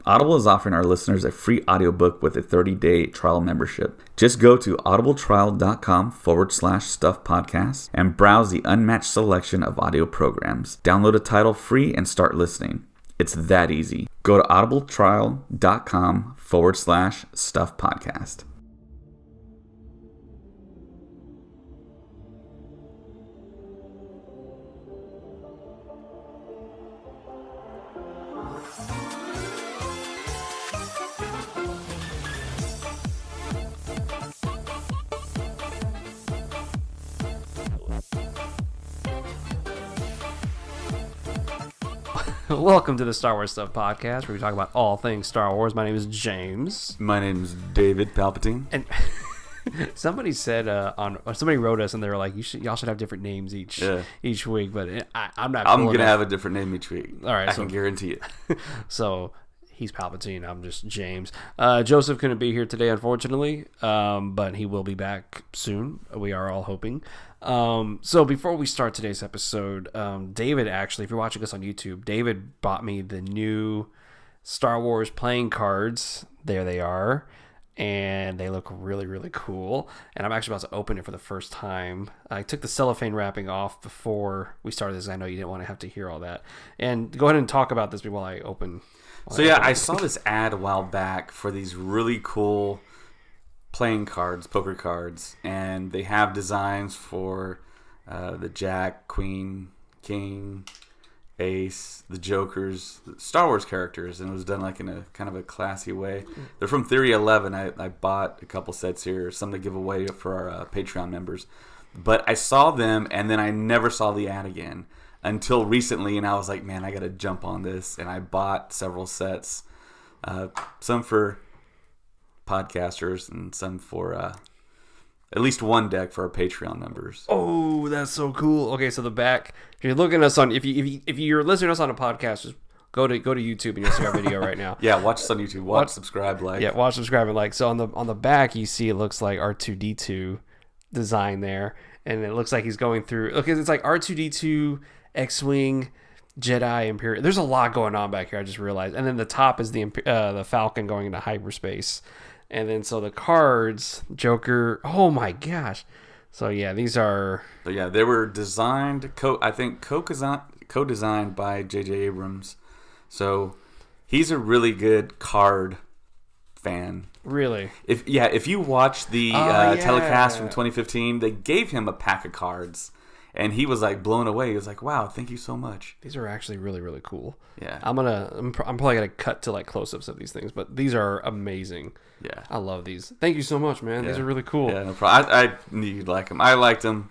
Audible is offering our listeners a free audiobook with a 30-day trial membership. Just go to audibletrial.com/stuffpodcast and browse the unmatched selection of audio programs. Download a title free and start listening. It's that easy. Go to audibletrial.com/stuffpodcast. Welcome to the Star Wars Stuff Podcast, where we talk about all things Star Wars. My name is James. My name is David Palpatine. And somebody said somebody wrote us, and they were like, y'all should have different names each week. But I'm not. I'm gonna have a different name each week. All right, I can guarantee it. So he's Palpatine. I'm just James. Joseph couldn't be here today, unfortunately, but he will be back soon. We are all hoping. So before we start today's episode, David, actually, if you're watching us on YouTube, David bought me the new Star Wars playing cards. There they are. And they look really, really cool. And I'm actually about to open it for the first time. I took the cellophane wrapping off before we started this. I know you didn't want to have to hear all that. And go ahead and talk about this while I open. I saw this ad a while back for these really cool playing cards, poker cards, and they have designs for the Jack, Queen, King, Ace, the Jokers, Star Wars characters, and it was done like in a kind of a classy way. They're from Theory 11. I bought a couple sets here, some to give away for our Patreon members. But I saw them, and then I never saw the ad again until recently, and I was like, man, I got to jump on this, and I bought several sets, some for podcasters and some for at least one deck for our Patreon members. Oh, that's so cool. Okay, so the back, if you're looking at us on, if you're listening to us on a podcast, just go to YouTube and you'll see our video right now. Yeah, watch us on YouTube. Watch, subscribe, like. Yeah, watch, subscribe, and like. So on the back, you see it looks like R2D2 design there, and it looks like he's going through. Look, it's like R2D2, X-wing, Jedi, Imperial. There's a lot going on back here. I just realized. And then the top is the Falcon going into hyperspace. And then so the cards, Joker. Oh my gosh! So yeah, these are. So yeah, they were designed. Co-designed by J.J. Abrams. So he's a really good card fan. Really? If you watch the telecast from 2015, they gave him a pack of cards. And he was like blown away. He was like, "Wow, thank you so much." These are actually really, really cool. Yeah, I'm probably gonna cut to like close-ups of these things, but these are amazing. Yeah, I love these. Thank you so much, man. Yeah. These are really cool. Yeah, no problem. I knew you'd like them. I liked them.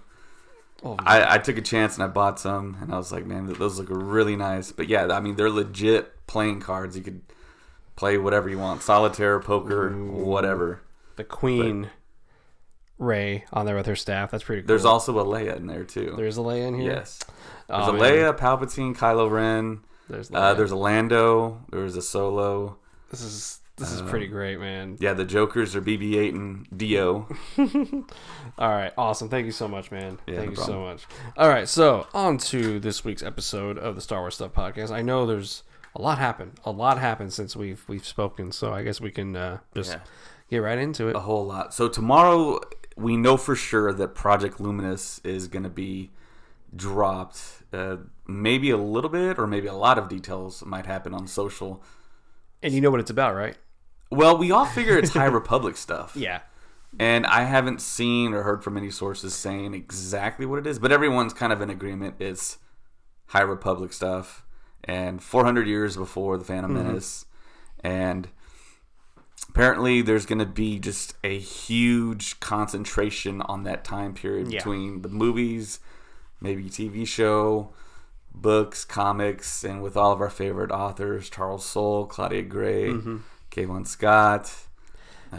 Oh, I took a chance and I bought some, and I was like, man, those look really nice. But yeah, I mean, they're legit playing cards. You could play whatever you want: solitaire, poker, whatever. The Queen. Rey on there with her staff. That's pretty cool. There's also a Leia in there too. There's a Leia in here? Yes. There's a Leia, Palpatine, Kylo Ren. There's a Lando. There's a Solo. This is pretty great, man. Yeah, the Jokers are BB-8 and Dio. All right, awesome. Thank you so much, man. Yeah, Thank you problem. so much. All right, so on to this week's episode of the Star Wars Stuff Podcast. I know there's a lot happened. A lot happened since we've spoken, so I guess we can get right into it. A whole lot. So tomorrow, we know for sure that Project Luminous is going to be dropped. Maybe a little bit or maybe a lot of details might happen on social. And you know what it's about, right? Well, we all figure it's High Republic stuff. Yeah. And I haven't seen or heard from any sources saying exactly what it is, but everyone's kind of in agreement it's High Republic stuff and 400 years before the Phantom Menace. And apparently there's going to be just a huge concentration on that time period between the movies, maybe TV show, books, comics, and with all of our favorite authors, Charles Soule, Claudia Gray, Kayvon Scott.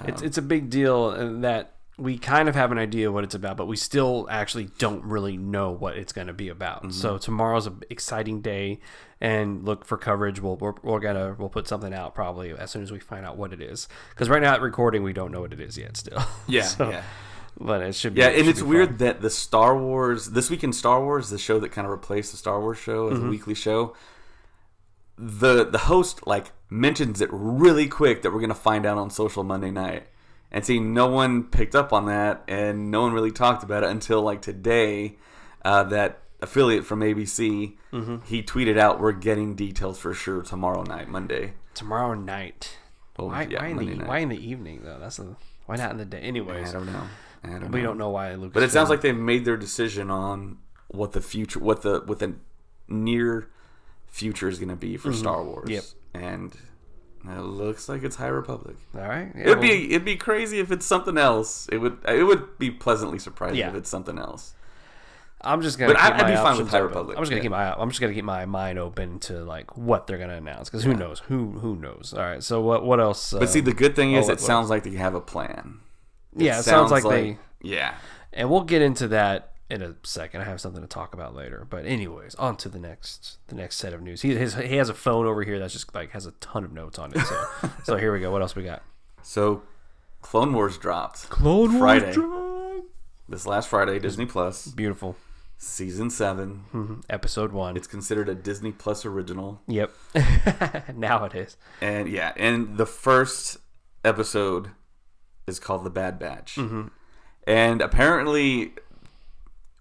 It's a big deal in that we kind of have an idea what it's about, but we still actually don't really know what it's going to be about. So tomorrow's an exciting day, and look for coverage. We'll put something out probably as soon as we find out what it is. Because right now at recording, we don't know what it is yet still. Yeah. But it should be. Yeah, and it's weird that the Star Wars, This Week in Star Wars, the show that kind of replaced the Star Wars show as a weekly show, the host, like, mentions it really quick that we're going to find out on social Monday night. And see, no one picked up on that, and no one really talked about it until like today. That affiliate from ABC, he tweeted out, "We're getting details for sure tomorrow night, Monday." Tomorrow night. Well, why night. Why in the evening though? Why not in the day? Anyways, I don't know. We don't know why Lucas. But it sounds like they've made their decision on what the future, what the near future is going to be for Star Wars. Yep. And it looks like it's High Republic. All right. Yeah, it'd be crazy if it's something else. It would be pleasantly surprising if it's something else. I'm just gonna. I'd be fine with High Republic. I'm just gonna keep my mind open to like what they're gonna announce, because who knows? Who knows? All right. So what else? But see, the good thing is, it sounds like they have a plan. It sounds like they. Yeah. And we'll get into that in a second. I have something to talk about later. But anyways, on to the next set of news. He has a phone over here that's just like has a ton of notes on it. So here we go. What else we got? So Clone Wars dropped. Friday. This last Friday, Disney Plus. Beautiful. Season 7. Episode 1. It's considered a Disney Plus original. Yep. Now it is. And the first episode is called The Bad Batch. And apparently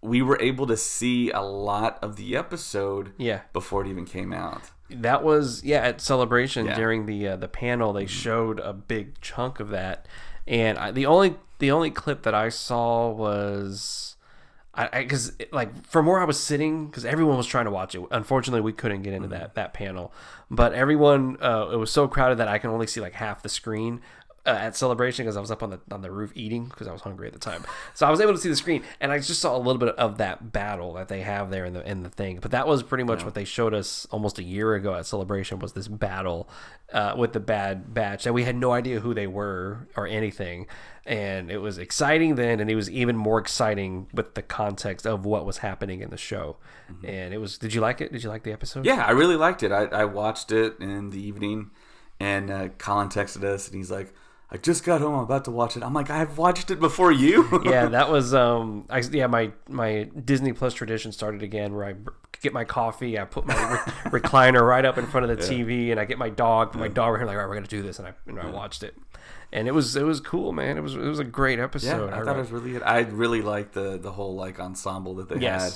we were able to see a lot of the episode before it even came out. That was at Celebration during the panel. They showed a big chunk of that, and the only clip that I saw was because like from where I was sitting, because everyone was trying to watch it. Unfortunately, we couldn't get into that panel, but everyone it was so crowded that I can only see like half the screen. At Celebration, because I was up on the roof eating because I was hungry at the time, so I was able to see the screen, and I just saw a little bit of that battle that they have there in the thing. But that was pretty much what they showed us almost a year ago at Celebration, was this battle with the Bad Batch, and we had no idea who they were or anything, and it was exciting then, and it was even more exciting with the context of what was happening in the show. And it was. Did you like it? Did you like the episode? Yeah, I really liked it. I watched it in the evening, and Colin texted us, and he's like, "I just got home. I'm about to watch it." I'm like, "I've watched it before you." Yeah, that was my Disney Plus tradition started again, where I get my coffee, I put my recliner right up in front of the TV, and I get my dog. My dog, we're like, "All right, we're gonna do this," and I watched it, and it was cool, man. It was a great episode. Yeah, I thought it was really good. I really liked the whole like ensemble that they had.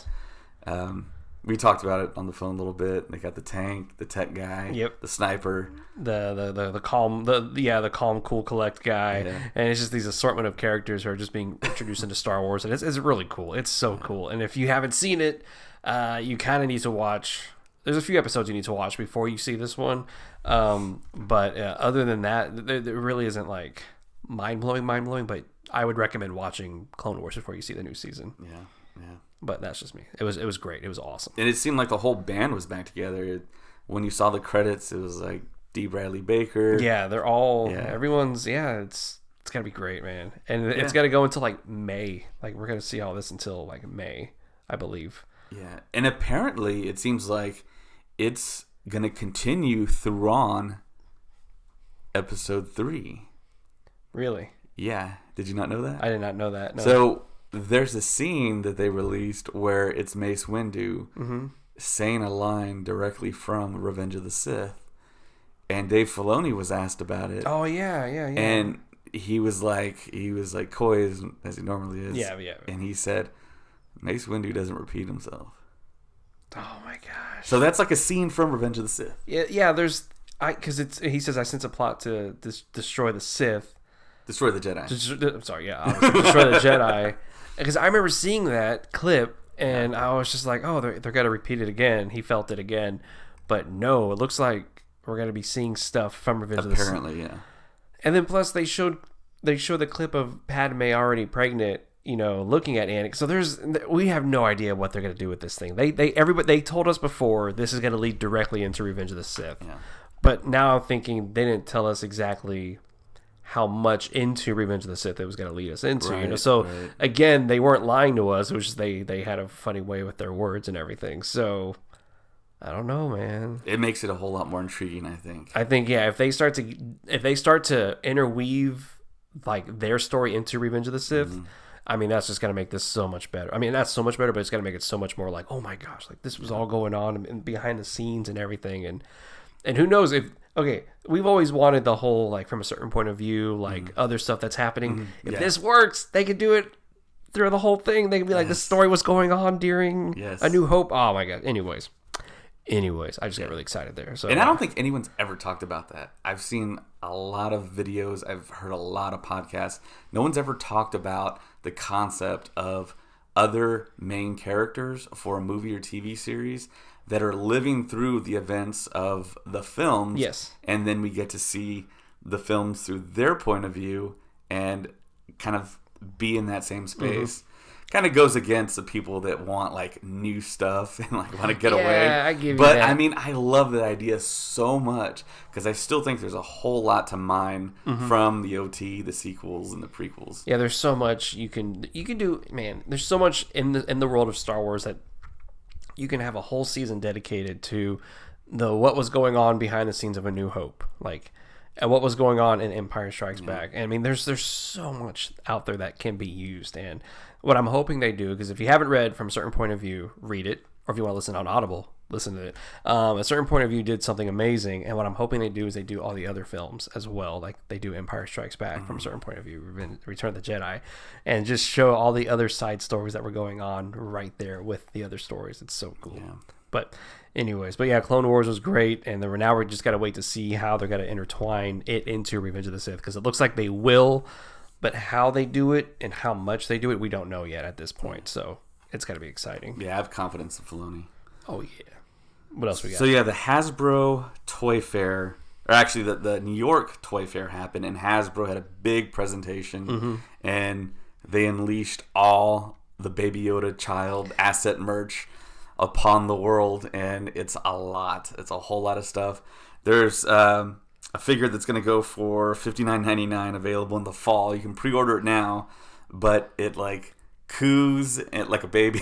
We talked about it on the phone a little bit. They got the tank, the tech guy, the sniper, the calm, cool, collect guy, and it's just these assortment of characters who are just being introduced into Star Wars, and it's really cool. It's so cool, and if you haven't seen it, you kind of need to watch. There's a few episodes you need to watch before you see this one, but other than that, there really isn't like mind blowing. But I would recommend watching Clone Wars before you see the new season. Yeah. But that's just me. It was great. It was awesome. And it seemed like the whole band was back together. When you saw the credits, it was like D. Bradley Baker. Yeah, they're all. Yeah. Everyone's. Yeah, it's gotta be great, man. And it's gotta go until like May. Like we're gonna see all this until like May, I believe. Yeah, and apparently it seems like it's gonna continue through on episode 3. Really? Yeah. Did you not know that? I did not know that. No. So there's a scene that they released where it's Mace Windu saying a line directly from Revenge of the Sith, and Dave Filoni was asked about it. Oh yeah. And he was like coy as he normally is. Yeah. And he said, "Mace Windu doesn't repeat himself." Oh my gosh. So that's like a scene from Revenge of the Sith. Yeah. Because he says, "I sense a plot to destroy the Sith." Destroy the Jedi. I'm sorry, yeah. Destroy the Jedi. Because I remember seeing that clip, and I was just like, oh, they're going to repeat it again. He felt it again. But no, it looks like we're going to be seeing stuff from Revenge of the Sith. Apparently, yeah. And then plus they showed the clip of Padme already pregnant, looking at Anakin. So we have no idea what they're going to do with this thing. They told us before this is going to lead directly into Revenge of the Sith. Yeah. But now I'm thinking they didn't tell us exactly how much into Revenge of the Sith it was going to lead us into. Right. Again, they weren't lying to us. It was just they had a funny way with their words and everything. So I don't know, man. It makes it a whole lot more intriguing, I think. If they start to interweave like their story into Revenge of the Sith, I mean, that's just going to make this so much better. I mean, that's so much better, but it's going to make it so much more like, oh my gosh, like this was all going on and behind the scenes and everything. And who knows if okay, we've always wanted the whole, like, from a certain point of view, like, other stuff that's happening. If this works, they could do it through the whole thing. They can be like, the story was going on during A New Hope. Oh, my God. Anyways, I just got really excited there. So, and I don't think anyone's ever talked about that. I've seen a lot of videos. I've heard a lot of podcasts. No one's ever talked about the concept of other main characters for a movie or TV series that are living through the events of the films. Yes. And then we get to see the films through their point of view and kind of be in that same space. Kind of goes against the people that want like new stuff and like want to get away. I give you but that. I mean, I love that idea so much because I still think there's a whole lot to mine from the OT, the sequels, and the prequels. Yeah, there's so much you can do. Man, there's so much in the world of Star Wars that you can have a whole season dedicated to what was going on behind the scenes of A New Hope, like. And what was going on in Empire Strikes Back. And I mean, there's so much out there that can be used. And what I'm hoping they do, because if you haven't read From a Certain Point of View, read it. Or if you want to listen on Audible, listen to it. A Certain Point of View did something amazing. And what I'm hoping they do is they do all the other films as well. Like they do Empire Strikes Back From a Certain Point of View, Return of the Jedi. And just show all the other side stories that were going on right there with the other stories. It's so cool. Yeah. But yeah, Clone Wars was great, and now we just got to wait to see how they're going to intertwine it into Revenge of the Sith, because it looks like they will, but how they do it and how much they do it, we don't know yet at this point, so it's got to be exciting. Yeah, I have confidence in Filoni. Oh, yeah. What else we got? So, yeah, the Hasbro Toy Fair, or actually the New York Toy Fair happened, and Hasbro had a big presentation, and they unleashed all the Baby Yoda child asset merch upon the world, and it's a lot. It's a whole lot of stuff. There's a figure that's going to go for $59.99 available in the fall. You can pre-order it now, but it like coos like a baby.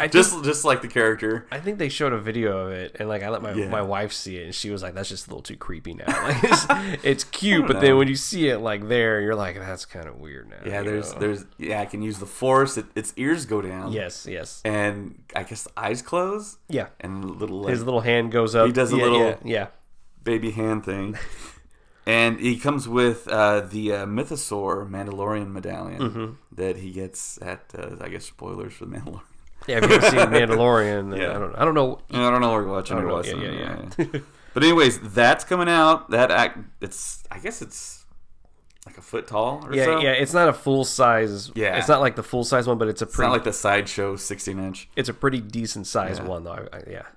just like the character. I think they showed a video of it, and like I let my wife see it, and she was like, "That's just a little too creepy now." Like it's cute, but then when you see it like there, you're like, "That's kind of weird now." Yeah, there's I can use the Force. Its ears go down. Yes, and I guess the eyes close. Yeah, and his little hand goes up. He does a little baby hand thing. And he comes with the Mythosaur Mandalorian medallion that he gets at, I guess, spoilers for the Mandalorian. Yeah, if you haven't seen Mandalorian, I don't know. I don't know what we're watching. Yeah. But anyways, that's coming out. I guess it's like a foot tall or so. Yeah, it's not a full size. Yeah. It's not like the full size one, but it's not like the Sideshow 16-inch. It's a pretty decent size one, though.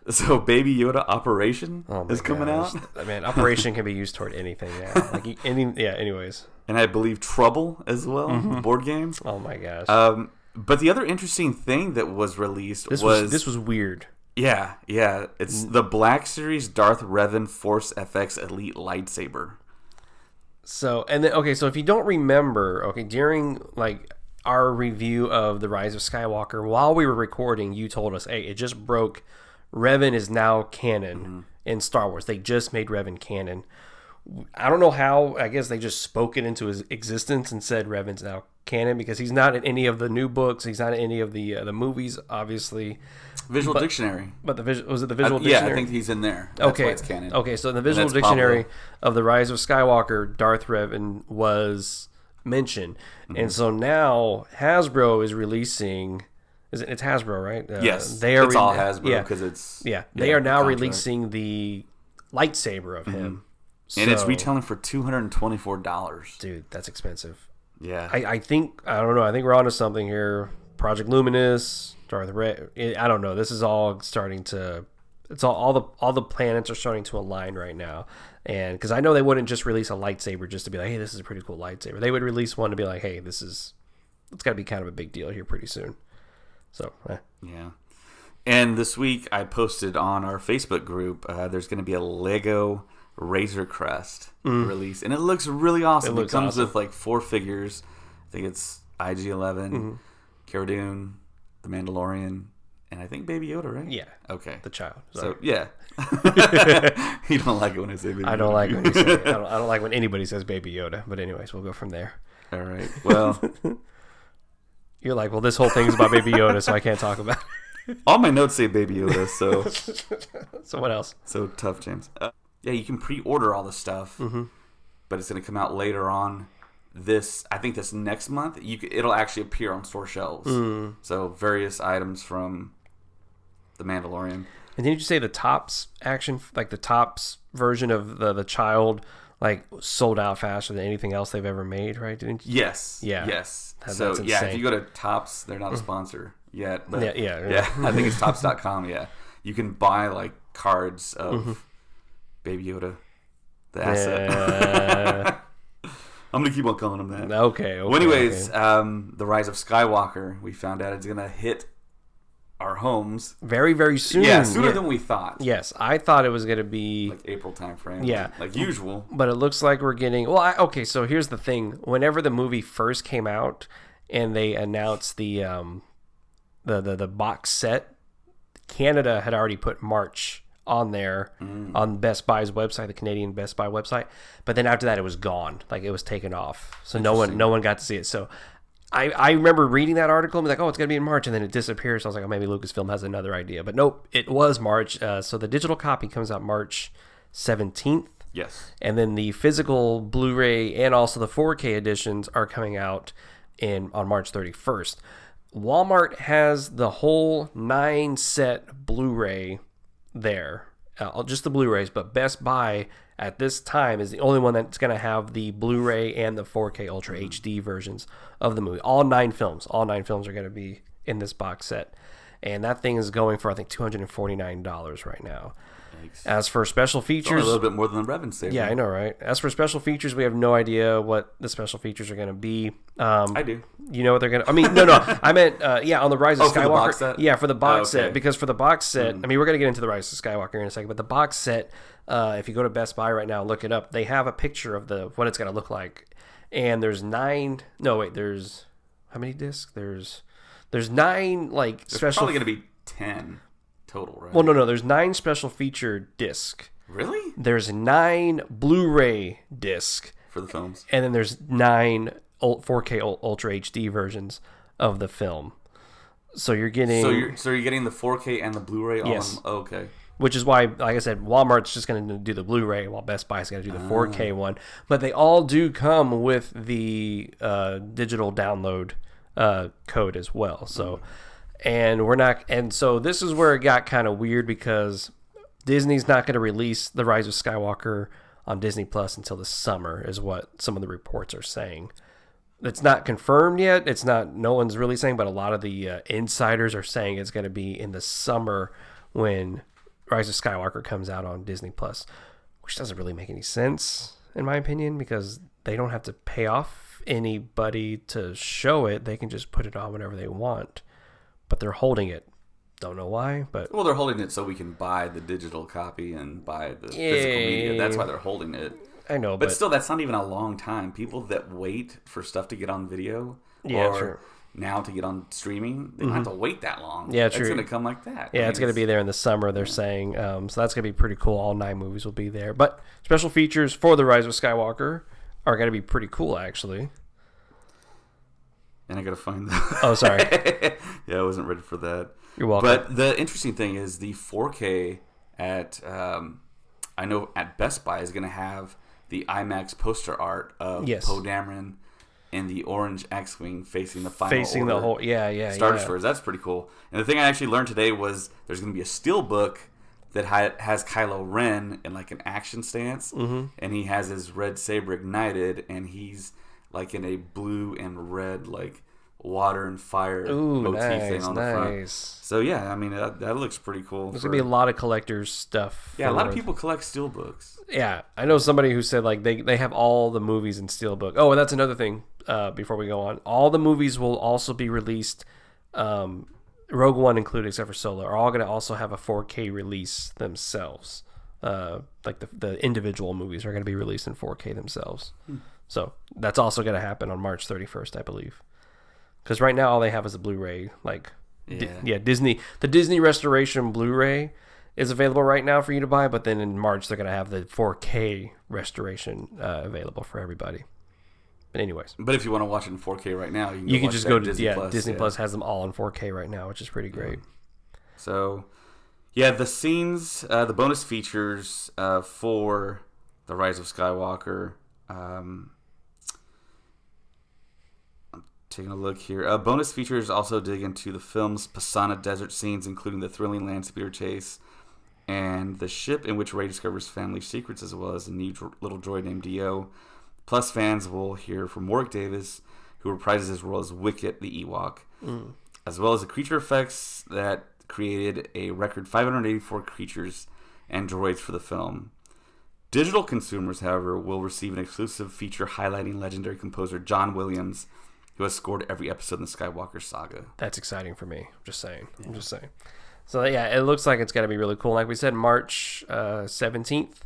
So Baby Yoda Operation is coming out. Man, Operation can be used toward anything now. Anyways. And I believe Trouble as well, the board game. Oh my gosh. But the other interesting thing that was released this was weird. Yeah. It's the Black Series Darth Revan Force FX Elite lightsaber. So if you don't remember, during like our review of the Rise of Skywalker, while we were recording, you told us, "Hey, it just broke. Revan is now canon in Star Wars. They just made Revan canon." I don't know how. I guess they just spoke it into his existence and said Revan's now canon, because he's not in any of the new books. He's not in any of the movies, obviously. Visual Dictionary. But was it the Visual Dictionary? Yeah, I think he's in there. That's why it's canon. Okay, so in the Visual Dictionary of the Rise of Skywalker, Darth Revan was mentioned. And so now Hasbro is releasing... It's Hasbro, right? Yes, it's all Hasbro because it's... Yeah, they are now releasing the lightsaber of him. And it's retailing for $224. Dude, that's expensive. Yeah. I think we're onto something here. Project Luminous, Darth Red. I don't know. This is all starting to. It's all the planets are starting to align right now, and because I know they wouldn't just release a lightsaber just to be like, hey, this is a pretty cool lightsaber. They would release one to be like, hey, it's got to be kind of a big deal here pretty soon. So yeah. And this week I posted on our Facebook group. There's going to be a Lego Razor Crest release, and it looks really awesome. It comes with like 4 figures. I think it's IG-11, Cara Dune, the Mandalorian, and I think Baby Yoda, right? Yeah. Okay. The child. Sorry. So yeah. You don't like it when I say Baby Yoda. I don't like when you say it. I don't like when anybody says Baby Yoda. But anyways, we'll go from there. All right. Well, you're like, well, this whole thing is about Baby Yoda, so I can't talk about it. All my notes say Baby Yoda, so. So what else? So tough, James. Yeah, you can pre-order all the stuff, but it's going to come out later on. I think this next month, it'll actually appear on store shelves. So various items from The Mandalorian. And didn't you say the Topps action, like the Topps version of the Child, like sold out faster than anything else they've ever made, right? Didn't you? Yes. Yeah. Yes. That's So insane. yeah, if you go to Topps, they're not a sponsor yet. But Yeah. I think it's Topps.com. Yeah, you can buy like cards of Baby Yoda, the asset. I'm gonna keep on calling him that. Okay. Well, anyways, the Rise of Skywalker, we found out it's gonna hit our homes very, very soon. Yeah, sooner than we thought. Yes, I thought it was gonna be like April timeframe. Yeah, like usual. But it looks like we're getting. Well, okay. So here's the thing: whenever the movie first came out and they announced the box set, Canada had already put March on there on Best Buy's website, the Canadian Best Buy website. But then after that, it was gone. Like it was taken off, so no one got to see it. So I remember reading that article and be like, oh, it's gonna be in March, and then it disappears. So I was like, oh, maybe Lucasfilm has another idea. But nope, it was March. So the digital copy comes out March 17th. Yes. And then the physical Blu-ray and also the 4K editions are coming out on March 31st. Walmart has the whole 9-set Blu-ray there, just the Blu-rays, but Best Buy at this time is the only one that's going to have the Blu-ray and the 4K Ultra HD versions of the movie. All 9 films are going to be in this box set, and that thing is going for I think $249 right now. Thanks. As for special features, only a little bit more than the Revan saved. Yeah, I know, right? As for special features, we have no idea what the special features are going to be. I do. You know what they're going to... I mean, no. I meant, on the Rise of Skywalker. For the box set? Yeah, for the box set. Because for the box set... I mean, we're going to get into the Rise of Skywalker in a second, but the box set, if you go to Best Buy right now, look it up, they have a picture of what it's going to look like. And there's 9... No, wait, there's... How many discs? There's 9, like, There's special... probably going to be 10 total, right? Well, no. There's 9 special feature discs. Really? There's 9 Blu-ray discs. For the films. And then there's 9 4K Ultra HD versions of the film. So you're getting... So you're getting the 4K and the Blu-ray all Yes. okay. Which is why, like I said, Walmart's just going to do the Blu-ray while Best Buy's going to do the 4K one. But they all do come with the digital download code as well. So... And so this is where it got kind of weird because Disney's not going to release The Rise of Skywalker on Disney Plus until the summer, is what some of the reports are saying. It's not confirmed yet. No one's really saying, but a lot of the insiders are saying it's going to be in the summer when Rise of Skywalker comes out on Disney Plus, which doesn't really make any sense, in my opinion, because they don't have to pay off anybody to show it. They can just put it on whenever they want. But they're holding it. Don't know why, but... Well, they're holding it so we can buy the digital copy and buy the physical media. That's why they're holding it. I know, but still, that's not even a long time. People that wait for stuff to get on video now to get on streaming, they don't have to wait that long. Yeah, It's true. going to come like that. Yeah, it's going to be there in the summer, they're saying. So that's going to be pretty cool. All 9 movies will be there. But special features for The Rise of Skywalker are going to be pretty cool, actually. And I gotta find that. Oh, sorry. Yeah, I wasn't ready for that. You're welcome. But the interesting thing is the 4K I know at Best Buy is gonna have the IMAX poster art of Poe Dameron in the orange X-wing facing the final facing order the whole Star Destroyers. That's pretty cool. And the thing I actually learned today was there's gonna be a steel book that has Kylo Ren in like an action stance, and he has his red saber ignited, and he's like in a blue and red like water and fire motif thing on the front. So yeah, I mean that looks pretty cool. There's gonna be a lot of collectors stuff. Yeah, a lot of people collect steelbooks. Yeah, I know somebody who said like they have all the movies in steelbook. Oh, and that's another thing. Before we go on, all the movies will also be released. Rogue One included, except for Solo, are all going to also have a 4K release themselves. Like the individual movies are going to be released in 4K themselves. So that's also going to happen on March 31st, I believe. Because right now all they have is a Blu-ray. Disney. The Disney Restoration Blu-ray is available right now for you to buy, but then in March they're going to have the 4K restoration available for everybody. But anyways. But if you want to watch it in 4K right now, you can just go to Disney Plus. Disney Plus has them all in 4K right now, which is pretty great. So, Yeah, the scenes, the bonus features for the Rise of Skywalker. Taking a look here. Bonus features also dig into the film's Pasana desert scenes, including the thrilling land speeder chase and the ship in which Rey discovers family secrets, as well as a new little droid named Dio. Plus, fans will hear from Warwick Davis, who reprises his role as Wicket the Ewok, as well as the creature effects that created a record 584 creatures and droids for the film. Digital consumers, however, will receive an exclusive feature highlighting legendary composer John Williams, who has scored every episode in the Skywalker saga. That's exciting for me. I'm just saying. So yeah, it looks like it's going to be really cool. Like we said, March 17th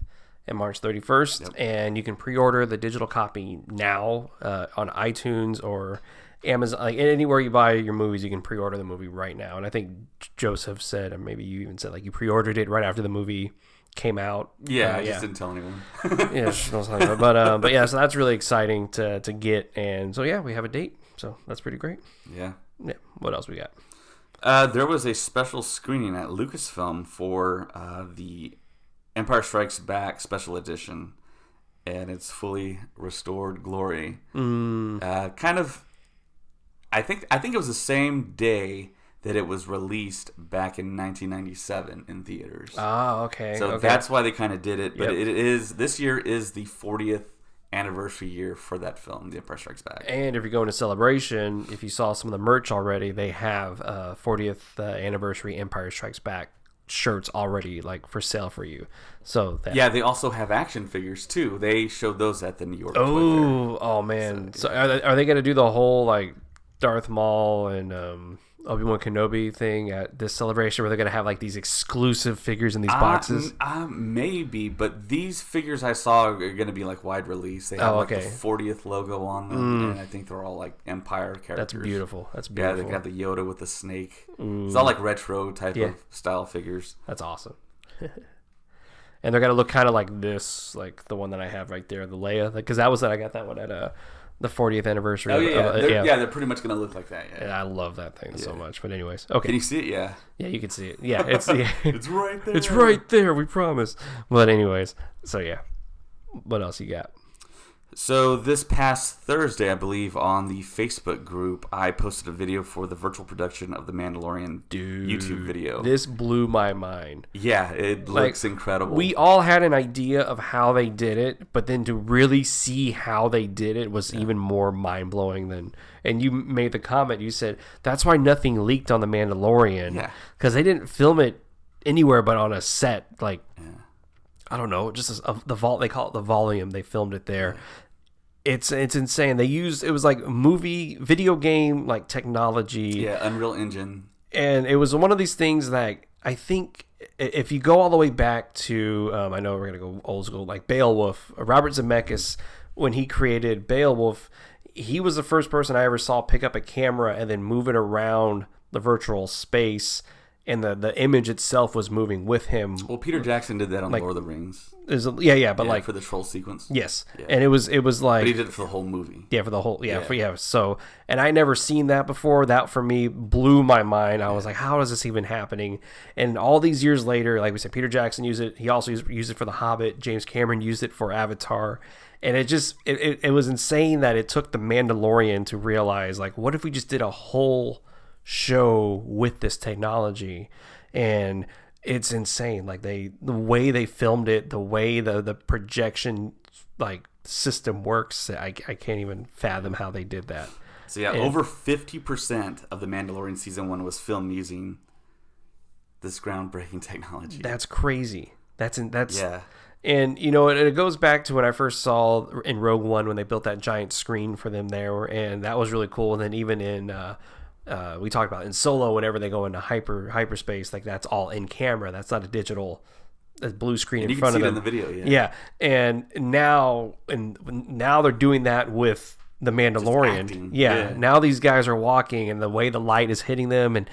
and March 31st, and you can pre-order the digital copy now on iTunes or Amazon. Like anywhere you buy your movies, you can pre-order the movie right now. And I think Joseph said, or maybe you even said, like you pre-ordered it right after the movie came out. Yeah, I just didn't tell anyone. Yeah, but yeah, so that's really exciting to get. And so yeah, we have a date. So that's pretty great. Yeah. What else we got? There was a special screening at Lucasfilm for the Empire Strikes Back special edition, and it's fully restored glory. Kind of, I think it was the same day that it was released back in 1997 in theaters. Ah, okay. So that's why they kind of did it. But this year is the 40th anniversary year for that film, The Empire Strikes Back. And if you're going to Celebration, if you saw some of the merch already, they have 40th anniversary Empire Strikes Back shirts already like for sale for you. So they also have action figures too. They showed those at the New York Toy Fair. Oh man. So are they going to do the whole like Darth Maul and Obi-Wan Kenobi thing at this celebration where they're going to have like these exclusive figures in these boxes? Maybe, but these figures I saw are going to be like wide release. They have the 40th logo on them, and I think they're all like Empire characters. That's beautiful. Yeah, they got the Yoda with the snake. It's all like retro type of style figures. That's awesome. And they're going to look kind of like this, like the one that I have right there, the Leia, because I got that one at the 40th anniversary. Oh yeah, they're pretty much gonna look like that. Yeah, I love that thing so much. But anyways, okay. Can you see it? Yeah, you can see it. Yeah, it's it's right there. It's right there. We promise. But anyways, so yeah, what else you got? So this past Thursday, I believe, on the Facebook group, I posted a video for the virtual production of the Mandalorian YouTube video. This blew my mind. Yeah, it looks incredible. We all had an idea of how they did it, but then to really see how they did it was even more mind-blowing than... And you made the comment, you said, that's why nothing leaked on The Mandalorian. Yeah. Because they didn't film it anywhere but on a set, like... Yeah. I don't know, just the vault. They call it the volume. They filmed it there. It's insane. It was like video game like technology. Yeah, Unreal Engine. And it was one of these things that I think if you go all the way back to I know we're gonna go old school, like Beowulf, Robert Zemeckis, when he created Beowulf, he was the first person I ever saw pick up a camera and then move it around the virtual space. And the image itself was moving with him. Well, Peter Jackson did that on Lord of the Rings. But like for the troll sequence. Yes, and it was like. But he did it for the whole movie. Yeah, for the whole. So, and I never seen that before. That for me blew my mind. I was like, how is this even happening? And all these years later, like we said, Peter Jackson used it. He also used it for The Hobbit. James Cameron used it for Avatar. And it was insane that it took The Mandalorian to realize, like, what if we just did a whole show with this technology? And it's insane, like the way they filmed it, the way the projection like system works. I can't even fathom how they did that. So yeah, over 50% of The Mandalorian season 1 was filmed using this groundbreaking technology. That's crazy. That's And you know, it goes back to when I first saw in Rogue One when they built that giant screen for them there, and that was really cool. And then even in we talked about in Solo, whenever they go into hyperspace, like that's all in camera. That's not a digital blue screen in front of them. You can see it in the video, yeah. And now they're doing that with the Mandalorian. Yeah. Now these guys are walking, and the way the light is hitting them, and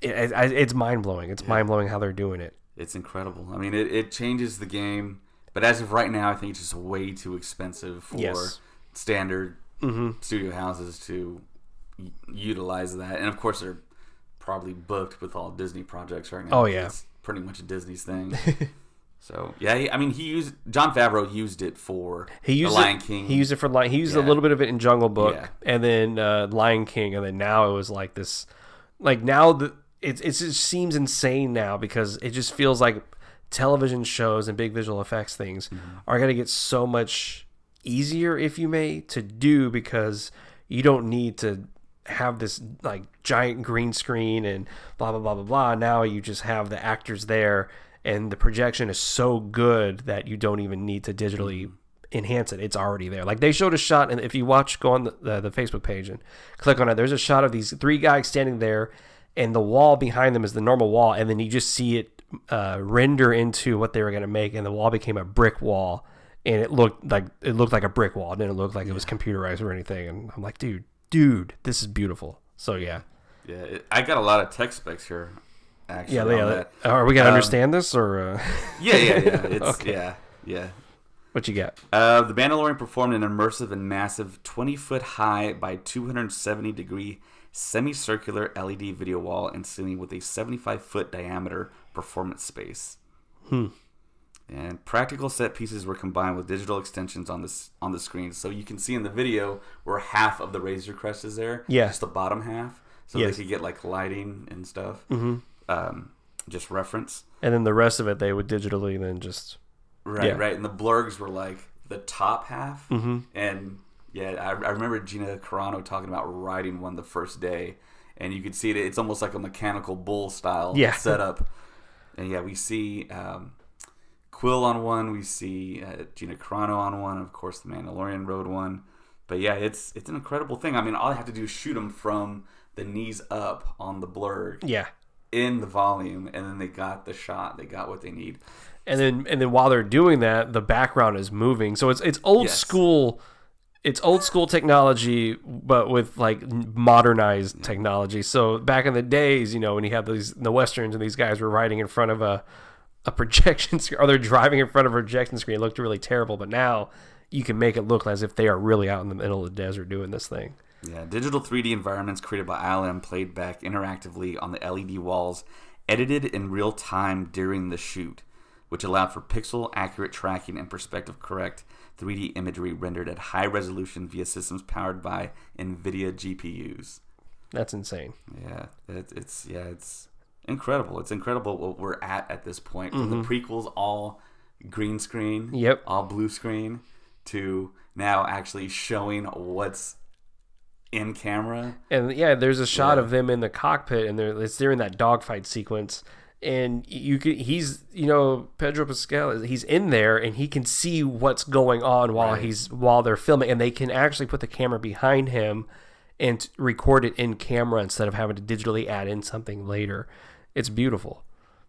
it's mind blowing. It's mind blowing how they're doing it. It's incredible. I mean, it changes the game, but as of right now, I think it's just way too expensive for standard studio houses to utilize that. And of course, they're probably booked with all Disney projects right now. Oh yeah, pretty much Disney's thing. So yeah, Jon Favreau used it for The Lion King. He used it for He used a little bit of it in Jungle Book, and then Lion King, and then now it was like this. Like now it just seems insane now because it just feels like television shows and big visual effects things are going to get so much easier, if you may, to do because you don't need to have this like giant green screen and blah blah blah blah blah. Now you just have the actors there, and the projection is so good that you don't even need to digitally enhance it. It's already there. Like they showed a shot, and if you go on the Facebook page and click on it, there's a shot of these 3 guys standing there, and the wall behind them is the normal wall, and then you just see it render into what they were going to make, and the wall became a brick wall, and it looked like a brick wall. It didn't look like it was computerized or anything. And I'm like, dude, this is beautiful. So yeah, I got a lot of tech specs here. Actually, are we gonna understand this or? Yeah. It's okay. Yeah. What you got? The Mandalorian performed an immersive and massive 20-foot high by 270-degree semicircular LED video wall and ceiling with a 75-foot diameter performance space. And practical set pieces were combined with digital extensions on the screen, so you can see in the video where half of the Razor Crest is there, just the bottom half, so they could get like lighting and stuff, just reference. And then the rest of it they would digitally then just right. And the blurgs were like the top half, and I remember Gina Carano talking about riding one the first day, and you could see it. It's almost like a mechanical bull style setup. And we see Quill on one. We see Gina Carano on one. Of course, the Mandalorian rode one. But it's an incredible thing. I mean, all I have to do is shoot them from the knees up on the blurg. In the volume, and then they got the shot. They got what they need. And then while they're doing that, the background is moving. So it's old school. It's old school technology, but with like modernized technology. So back in the days, when you have the westerns and these guys were riding in front of a projection screen, or they're driving in front of a projection screen, it looked really terrible. But now you can make it look as if they are really out in the middle of the desert doing this thing. Yeah, digital 3D environments created by ILM played back interactively on the LED walls, edited in real time during the shoot, which allowed for pixel accurate tracking and perspective correct 3D imagery rendered at high resolution via systems powered by NVIDIA GPUs. That's insane. Yeah, it's incredible. It's incredible what we're at this point. From the prequels, all green screen, all blue screen, to now actually showing what's in camera. And there's a shot of them in the cockpit, and they're in that dogfight sequence. And Pedro Pascal, he's in there and he can see what's going on while they're filming, and they can actually put the camera behind him and record it in camera instead of having to digitally add in something later. It's beautiful.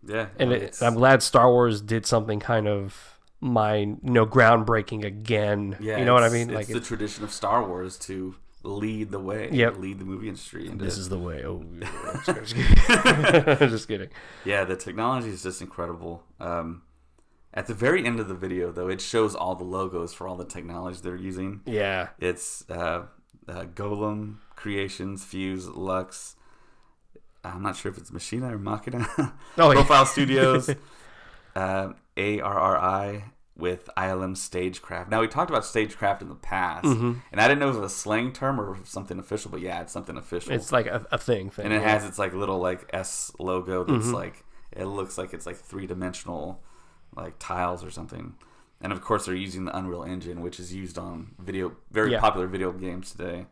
Yeah. And I'm glad Star Wars did something kind of groundbreaking again. Yeah, you know what I mean? It's the tradition of Star Wars to lead the way, lead the movie industry. This is the way. Oh, just kidding. Yeah, the technology is just incredible. At the very end of the video, though, it shows all the logos for all the technology they're using. Yeah. It's Golem Creations, Fuse, Lux. I'm not sure if it's Machina or Machina. Profile Studios, ARRI, with ILM Stagecraft. Now, we talked about Stagecraft in the past, and I didn't know if it was a slang term or something official, but it's something official. It's like a thing. And it has its like little like S logo that's like, it looks like it's like 3-dimensional like tiles or something. And of course, they're using the Unreal Engine, which is used on very popular video games today.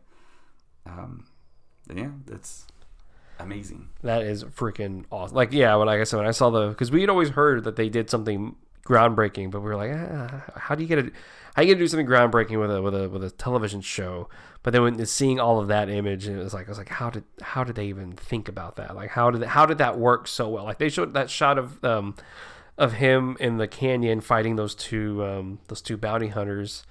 That's amazing. That is freaking awesome. Like I said, when I saw because we had always heard that they did something groundbreaking, but we were like, how do you get to do something groundbreaking with a television show? But then when seeing all of that image, and I was like, how did they even think about that? Like, how did that work so well? Like, they showed that shot of him in the canyon fighting those two bounty hunters,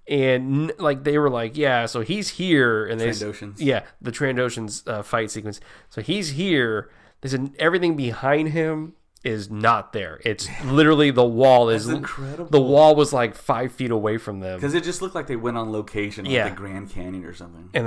and like they were like, so he's here, and Trandoshans. The Trandoshans fight sequence. So he's here. They said everything behind him is not there. It's literally the wall is incredible. The wall was like 5 feet away from them because it just looked like they went on location, like the Grand Canyon or something. And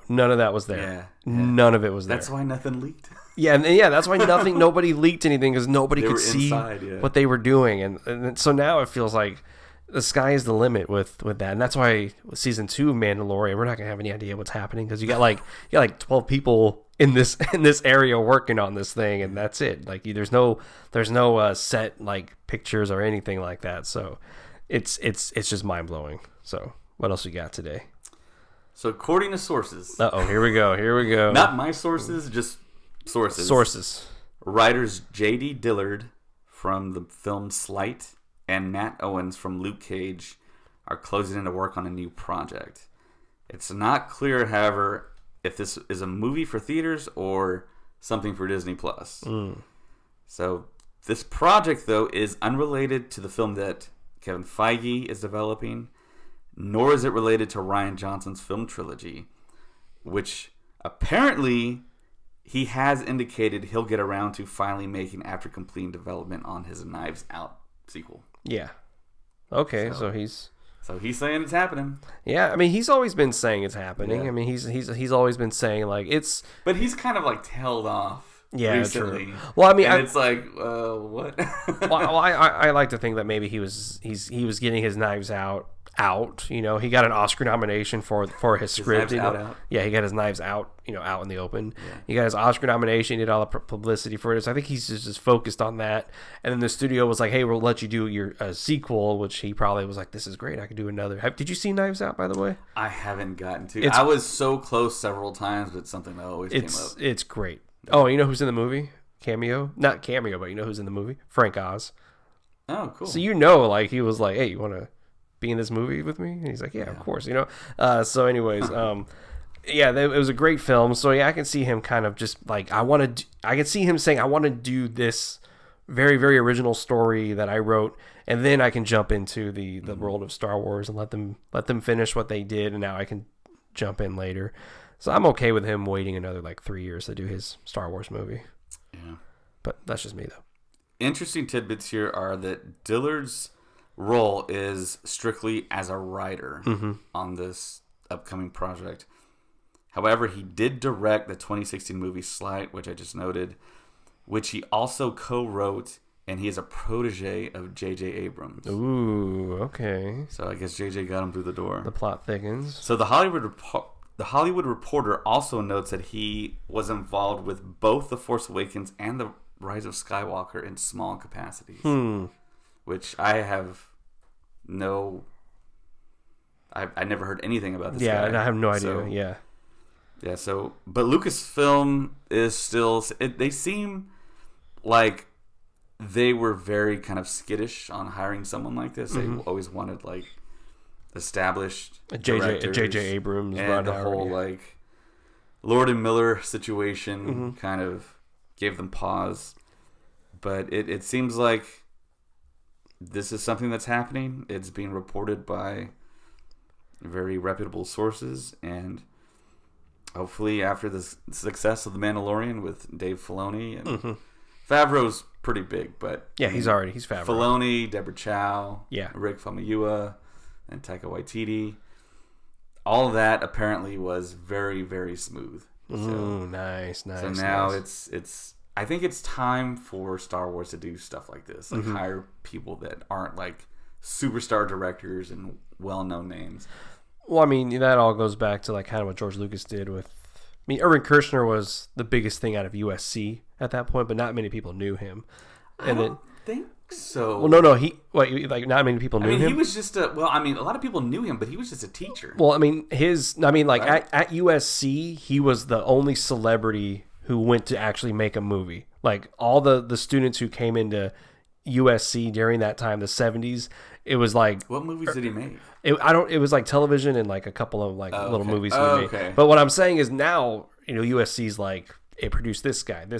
none of that was there. Yeah. None of it was there. That's why nothing leaked. That's why nobody leaked anything because nobody could see what they were doing, and so now it feels like the sky is the limit with that, and that's why with season 2 of Mandalorian, we're not gonna have any idea what's happening because you got like 12 people in this area working on this thing, and that's it. Like there's no set like pictures or anything like that, so it's just mind blowing. So what else you got today? So according to sources, here we go. Not my sources, just sources. Writers J.D. Dillard from the film Slight and Matt Owens from Luke Cage are closing in to work on a new project. It's not clear, however, if this is a movie for theaters or something for Disney Plus. So this project, though, is unrelated to the film that Kevin Feige is developing, nor is it related to Rian Johnson's film trilogy, which apparently he has indicated he'll get around to finally making after completing development on his Knives Out sequel. Yeah. Okay, so he's saying it's happening. Yeah, I mean he's always been saying it's happening. Yeah. I mean he's always been saying like it's. But he's kind of like tailed off. Yeah, recently. True. Well, I mean, it's like what? Well, I like to think that maybe he was getting his Knives Out. You know, he got an Oscar nomination for his script. Out. Yeah, he got his Knives Out. Out in the open. Yeah. He got his Oscar nomination. He did all the publicity for it. So I think he's just focused on that. And then the studio was like, "Hey, we'll let you do your sequel," which he probably was like, "This is great. I could do another." Did you see Knives Out, by the way? I haven't gotten to. I was so close several times, but something that always came up. It's great. Oh, you know who's in the movie? Cameo? Not cameo, but you know who's in the movie? Frank Oz. Oh, cool. So like he was like, "Hey, you want to be in this movie with me?" And he's like, yeah, of course, so anyways, it was a great film. So yeah, I can see him kind of just like I can see him saying I want to do this very, very original story that I wrote, and then I can jump into the world of Star Wars and let them finish what they did, and now I can jump in later. So I'm okay with him waiting another like 3 years to do his Star Wars movie. Yeah, but that's just me though. Interesting tidbits here are that Dillard's role is strictly as a writer on this upcoming project. However, he did direct the 2016 movie Slight, which I just noted, which he also co-wrote, and he is a protege of J.J. Abrams. Ooh, okay. So I guess J.J. got him through the door. The plot thickens. So the Hollywood Reporter also notes that he was involved with both The Force Awakens and The Rise of Skywalker in small capacities. Which I have I never heard anything about this guy. Yeah, and I have no idea. Yeah, so, but Lucasfilm is still, they seem like they were very kind of skittish on hiring someone like this. They always wanted like established J.J. Abrams, and the whole like Lord and Miller situation kind of gave them pause. But it seems like this is something that's happening. It's being reported by very reputable sources, and hopefully after the success of The Mandalorian with Dave Filoni and Favreau's pretty big, but yeah, he's Favreau. Filoni, Deborah Chow, yeah, Rick Famuyiwa, and Taika Waititi. All of that apparently was very, very smooth. Nice. So now it's. I think it's time for Star Wars to do stuff like this, like hire people that aren't like superstar directors and well-known names. Well, I mean, that all goes back to like kind of what George Lucas did with. I mean, Irvin Kershner was the biggest thing out of USC at that point, but not many people knew him. And I don't think so. Well, no, not many people knew him. He was just a lot of people knew him, but he was just a teacher. Well, I mean, at USC, he was the only celebrity who went to actually make a movie. Like all the students who came into USC during that time, the 70s, it was like, what movies did he make? It was like television and like a couple of like little movies he made. But what I'm saying is now, USC's like, it produced this guy. At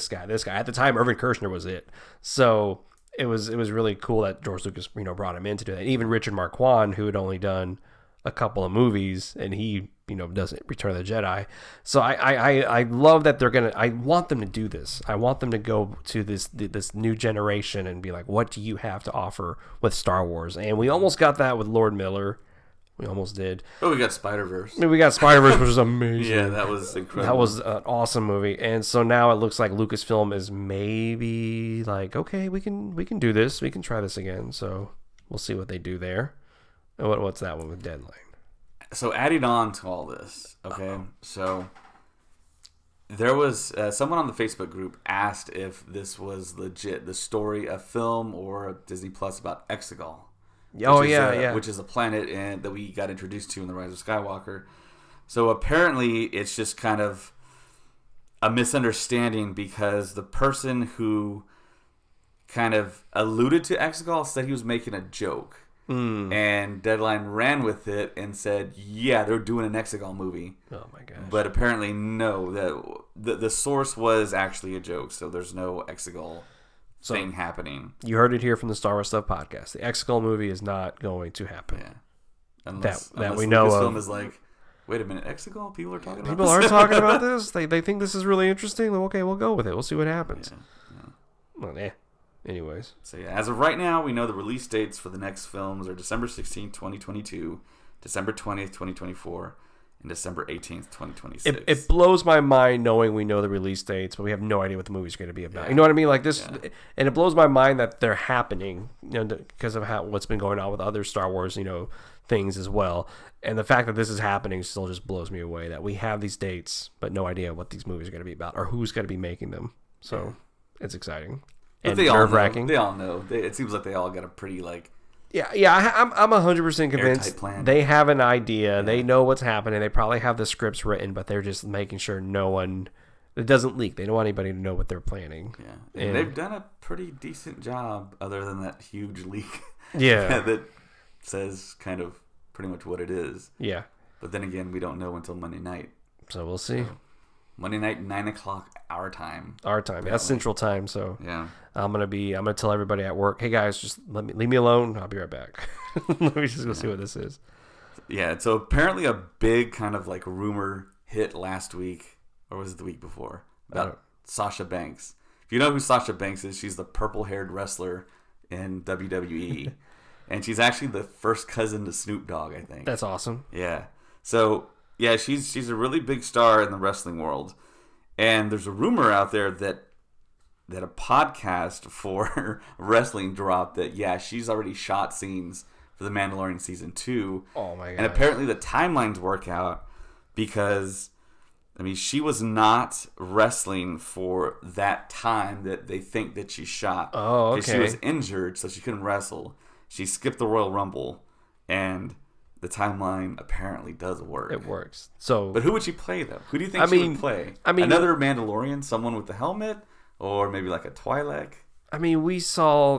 the time, Irvin Kershner was it. So it was really cool that George Lucas, brought him in to do that. And even Richard Marquand, who had only done a couple of movies, and he doesn't Return of the Jedi. So I love that I want them to do this. I want them to go to this new generation and be like, what do you have to offer with Star Wars? And we almost got that with Lord Miller. We almost did. Oh, we got Spider-Verse. I mean, we got Spider-Verse, which was amazing. Yeah, that was incredible. That was an awesome movie. And so now it looks like Lucasfilm is maybe like, okay, we can do this. We can try this again. So we'll see what they do there. What's that one with Deadline? So adding on to all this, okay, So there was someone on the Facebook group asked if this was legit, the story of film or Disney Plus about Exegol. Which is a planet that we got introduced to in the Rise of Skywalker. So apparently it's just kind of a misunderstanding because the person who kind of alluded to Exegol said he was making a joke. And Deadline ran with it and said, yeah, they're doing an Exegol movie. Oh my gosh. But apparently no, the source was actually a joke, so there's no Exegol thing happening. You heard it here from the Star Wars Stuff podcast. The Exegol movie is not going to happen. Yeah. Unless we know Lucasfilm of. Is like, wait a minute, Exegol? People are talking about People this? are talking about this? They think this is really interesting? Well, okay, we'll go with it. We'll see what happens. Well, anyways. So yeah, as of right now, we know the release dates for the next films are December 16th, 2022, December 20th, 2024, and December 18th, 2026. It blows my mind knowing we know the release dates, but we have no idea what the movie's going to be about. Yeah. You know what I mean? Like this, and it blows my mind that they're happening, because of what's been going on with other Star Wars, things as well. And the fact that this is happening still just blows me away. That we have these dates, but no idea what these movies are going to be about or who's going to be making them. So it's exciting and nerve-wracking. They all know. It seems like they all got a pretty I'm 100% convinced plan. They have an idea. Yeah. They know what's happening. They probably have the scripts written, but they're just making sure it doesn't leak. They don't want anybody to know what they're planning. Yeah, and they've done a pretty decent job, other than that huge leak. Yeah, that says kind of pretty much what it is. Yeah, but then again, we don't know until Monday night. So we'll see. Monday night, 9:00 our time. Our time. That's Central Time. So yeah, I'm gonna tell everybody at work, hey guys, just leave me alone. I'll be right back. Let me just go see what this is. Yeah. So apparently a big kind of rumor hit last week, or was it the week before, about Sasha Banks. If you know who Sasha Banks is, she's the purple-haired wrestler in WWE, and she's actually the first cousin to Snoop Dogg, I think. That's awesome. Yeah. So. Yeah, she's a really big star in the wrestling world, and there's a rumor out there that a podcast for wrestling dropped that she's already shot scenes for The Mandalorian season 2. Oh my god! And apparently the timelines work out because she was not wrestling for that time that they think that she shot. Oh, okay. She was injured, so she couldn't wrestle. She skipped the Royal Rumble, and the timeline apparently does work. It works. So, but who would she play though? Who do you think she would play? Another Mandalorian, someone with the helmet, or maybe like a Twi'lek? We saw,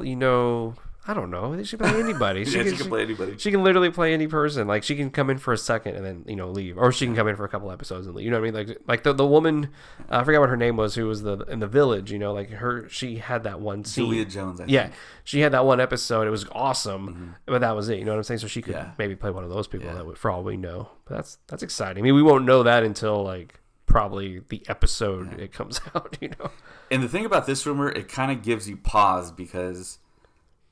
I don't know. She can play anybody. She can play anybody. She can literally play any person. Like she can come in for a second and then leave, or she can come in for a couple episodes and leave. You know what I mean? Like the woman, I forgot what her name was, who was in the village. She had that one scene. Julia Jones. I think. She had that one episode. It was awesome, but that was it. You know what I'm saying? So she could maybe play one of those people that, for all we know. But that's exciting. We won't know that until probably the episode it comes out. And the thing about this rumor, it kind of gives you pause because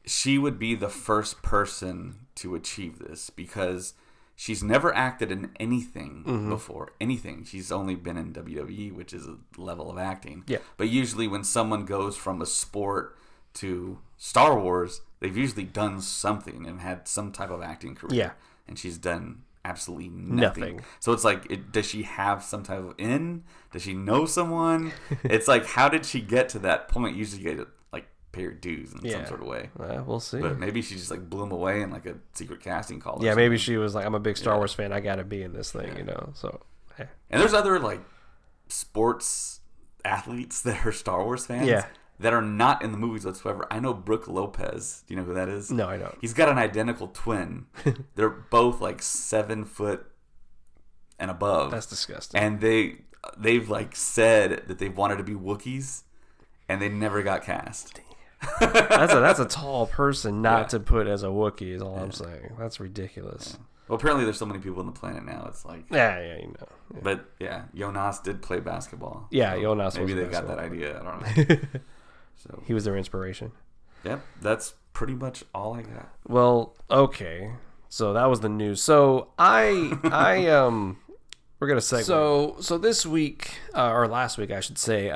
she would be the first person to achieve this because she's never acted in anything before. Anything. She's only been in WWE, which is a level of acting. Yeah. But usually when someone goes from a sport to Star Wars, they've usually done something and had some type of acting career. Yeah. And she's done absolutely nothing. So it's does she have some type of Does she know someone? It's how did she get to that point? Usually you get pay your dues in some sort of way. We'll see. But maybe she just blew him away in a secret casting call. Yeah, maybe she was I'm a big Star Wars fan. I got to be in this thing, So. And there's other sports athletes that are Star Wars fans. Yeah. That are not in the movies whatsoever. I know Brooke Lopez. Do you know who that is? No, I don't. He's got an identical twin. They're both 7 foot and above. That's disgusting. And they've said that they wanted to be Wookiees, and they never got cast. That's a tall person not to put as a Wookiee is all I'm saying. That's ridiculous. Well, apparently there's so many people on the planet now. It's like Yeah. Yeah. But Jonas did play basketball. Yeah, so Jonas. Maybe was they got that basketball. idea. I don't know. So He was their inspiration. Yep, that's pretty much all I got. Well, okay. So that was the news. So we're gonna segue. So this week, or last week, I should say,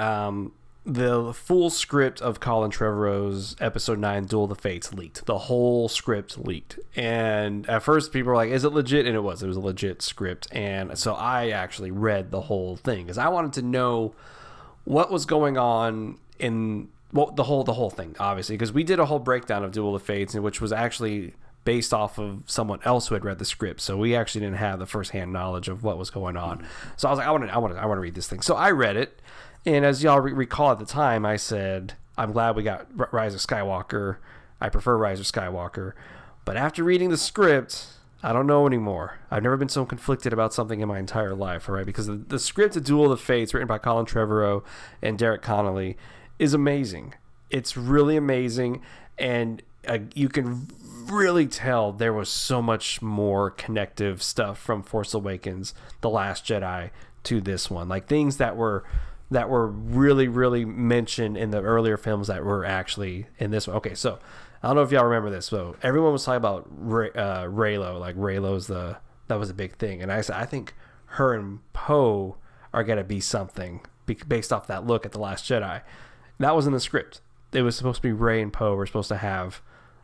the full script of Colin Trevorrow's Episode 9, Duel of the Fates, leaked. The whole script leaked. And at first, people were like, is it legit? And it was. It was a legit script. And so I actually read the whole thing because I wanted to know what was going on in the whole thing, obviously. Because we did a whole breakdown of Duel of the Fates, which was actually based off of someone else who had read the script. So we actually didn't have the firsthand knowledge of what was going on. So I was like, I want to read this thing. So I read it. And as y'all recall at the time, I said, I'm glad we got Rise of Skywalker. I prefer Rise of Skywalker. But after reading the script, I don't know anymore. I've never been so conflicted about something in my entire life, all right? Because the script of Duel of the Fates, written by Colin Trevorrow and Derek Connolly, is amazing. It's really amazing. And you can really tell there was so much more connective stuff from Force Awakens, The Last Jedi, to this one. Like things that were really, really mentioned in the earlier films that were actually in this one. Okay, so I don't know if y'all remember this. So everyone was talking about Reylo. Like Reylo's that was a big thing. And I said, I think her and Poe are going to be something based off that look at The Last Jedi. That was in the script. It was supposed to be Rey and Poe were supposed to have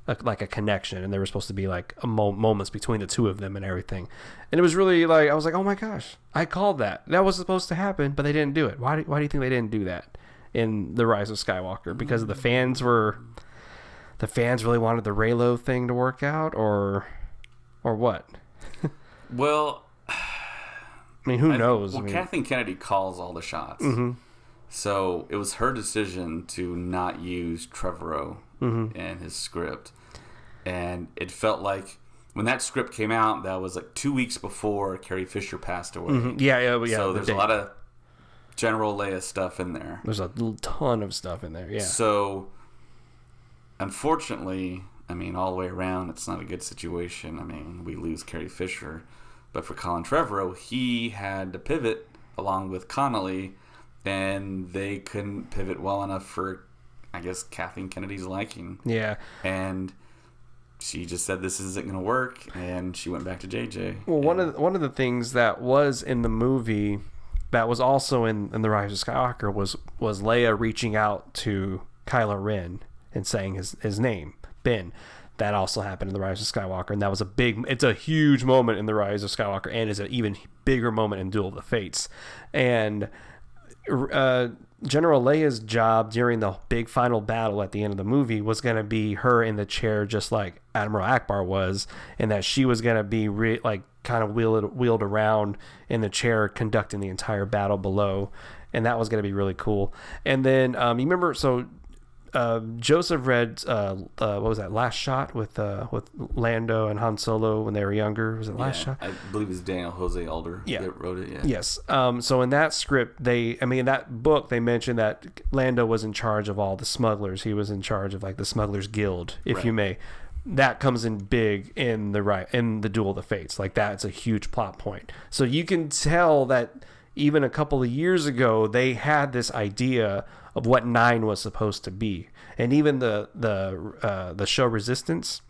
a connection, and there were supposed to be like moments between the two of them and everything. And it was really like, I was like, oh my gosh, I called that. That was supposed to happen, but they didn't do it. Why do you think they didn't do that in The Rise of Skywalker? Because the fans really wanted the Reylo thing to work out, or what? Well, I mean, who knows? Kathleen Kennedy calls all the shots. Mm-hmm. So it was her decision to not use Trevorrow Mm-hmm. in his script. And it felt like when that script came out, that was like 2 weeks before Carrie Fisher passed away. Mm-hmm. Yeah. So there's a lot of General Leia stuff in there. There's a ton of stuff in there, yeah. So, unfortunately, I mean, all the way around, it's not a good situation. I mean, we lose Carrie Fisher. But for Colin Trevorrow, he had to pivot along with Connolly, and they couldn't pivot well enough for, I guess, Kathleen Kennedy's liking. Yeah. And she just said this isn't going to work, and she went back to JJ. Well, one of the things that was in the movie that was also in The Rise of Skywalker was Leia reaching out to Kylo Ren and saying his name, Ben. That also happened in The Rise of Skywalker, and that was it's a huge moment in The Rise of Skywalker, and is an even bigger moment in Duel of the Fates. And General Leia's job during the big final battle at the end of the movie was going to be her in the chair, just like Admiral Akbar was, and that she was going to be kind of wheeled around in the chair, conducting the entire battle below, and that was going to be really cool. And then you remember, so Joseph read what was that, Last Shot with Lando and Han Solo when they were younger? Was it Last Shot? I believe it was Daniel Jose Elder that wrote it. Yeah. Yes. So in that script, in that book, they mentioned that Lando was in charge of all the smugglers. He was in charge of like the Smugglers Guild, if you may. That comes in big in the Duel of the Fates. Like that's a huge plot point. So you can tell that even a couple of years ago, they had this idea of what 9 was supposed to be. And even the show Resistance,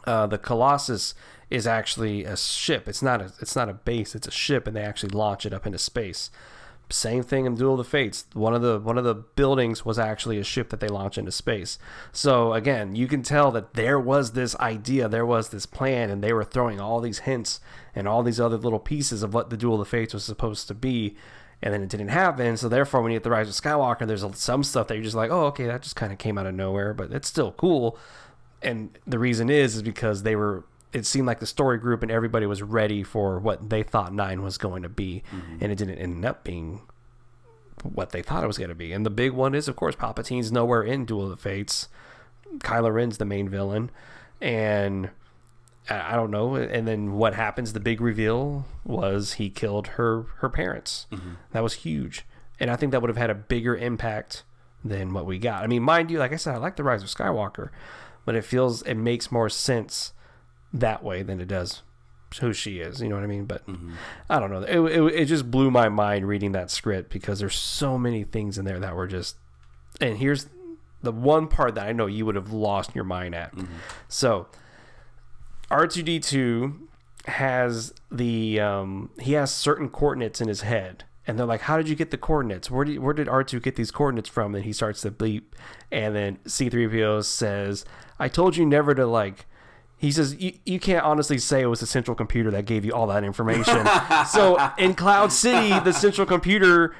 the Colossus is actually a ship. It's not a base, it's a ship, and they actually launch it up into space. Same thing in Duel of the Fates. One of the buildings was actually a ship that they launch into space. So again, you can tell that there was this idea, there was this plan, and they were throwing all these hints and all these other little pieces of what the Duel of the Fates was supposed to be. And then it didn't happen, so therefore when you get The Rise of Skywalker, there's some stuff that you're just like, oh, okay, that just kind of came out of nowhere, but it's still cool. And the reason is because it seemed like the story group and everybody was ready for what they thought 9 was going to be, and it didn't end up being what they thought it was going to be. And the big one is, of course, Palpatine's nowhere in Duel of the Fates. Kylo Ren's the main villain, and I don't know. And then what happens? The big reveal was he killed her parents. Mm-hmm. That was huge. And I think that would have had a bigger impact than what we got. I mean, mind you, like I said, I like The Rise of Skywalker, but it makes more sense that way than it does who she is. You know what I mean? But I don't know. It just blew my mind reading that script because there's so many things in there that were just. And here's the one part that I know you would have lost your mind at. So R2D2 has he has certain coordinates in his head. And they're like, how did you get the coordinates? Where did R2 get these coordinates from? And he starts to bleep. And then C-3PO says, I told you never to, like... He says, you can't honestly say it was the central computer that gave you all that information. So in Cloud City, the central computer